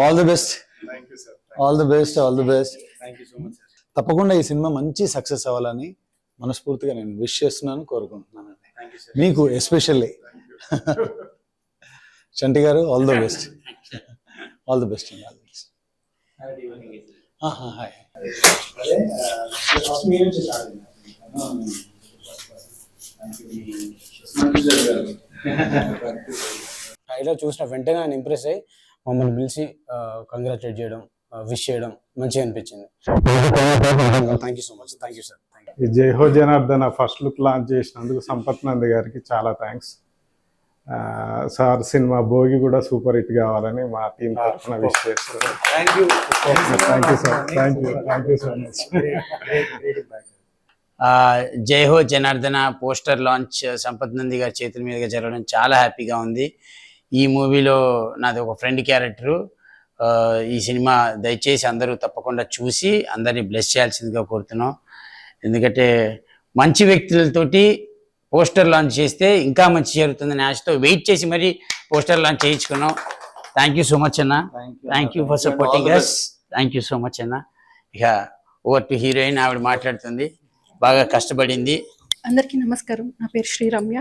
All the best. Thank you sir. All the best. All the best. Thank you so much sir. తప్పకుండా ఈ cinema మంచి success అవ్వాలని మనస్ఫూర్తిగా నేను wish చేస్తున్నాను, కోరుకుంటున్నాను. Thank you sir. మీకు ఎస్పెషల్లీ చంటి గారు, all the best. All the best. All the best. Hi. Trailer చూసిన వెంటనే ఆయన ఇంప్రెస్ అయ్యి మమ్మల్ని పిలిచి కంగ్రాచులేట్ చేయడం, విష్ చేయడం మంచిగా అనిపించింది. Thank you so much. Thank you sir. ఈ జై హో జనార్దన ఫస్ట్ లుక్ లాంచ్ చేసినందుకు సంపత్ నంది గారికి చాలా థ్యాంక్స్. సార్ సినిమా భోగి కూడా సూపర్ హిట్ కావాలని మా టీం తరఫున విష్ చేస్తున్నాను. Thank you. Thank you sir. Thank you so much. జై హో జనార్దన పోస్టర్ లాంచ్ సంపత్ నంది గారి చేతుల మీదుగా జరగడం చాలా హ్యాపీగా ఉంది. ఈ మూవీలో నాది ఒక ఫ్రెండ్ క్యారెక్టరు. ఈ సినిమా దయచేసి అందరూ తప్పకుండా చూసి అందరినీ బ్లెస్ చేయాల్సిందిగా కోరుతున్నాం. ఎందుకంటే మంచి వ్యక్తులతోటి పోస్టర్ లాంచ్ చేస్తే ఇంకా మంచి జరుగుతుందని ఆశతో వెయిట్ చేసి మరీ పోస్టర్ లాంచ్ చేయించుకున్నాం. థ్యాంక్ యూ సో మచ్ అన్న. Thank you for supporting us. Thank you so much అన్న. ఇక ఓవర్ టు హీరోయిన్, ఆవిడ మాట్లాడుతుంది. బాగా కష్టపడింది. అందరికీ నమస్కారం. నా పేరు శ్రీరమ్య.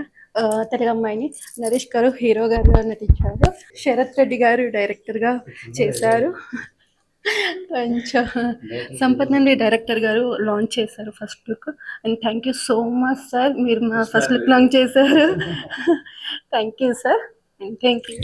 తెలుగు అమ్మాయిని. నరేష్ గారు హీరో గారుగా నటించారు. శరత్ రెడ్డి గారు డైరెక్టర్గా చేశారు. కొంచెం సంపత్ నంది డైరెక్టర్ గారు లాంచ్ చేశారు first look. And thank you so much sir, మీరు మా ఫస్ట్ లుక్ లాంచ్ చేశారు. Thank you sir. Thank you.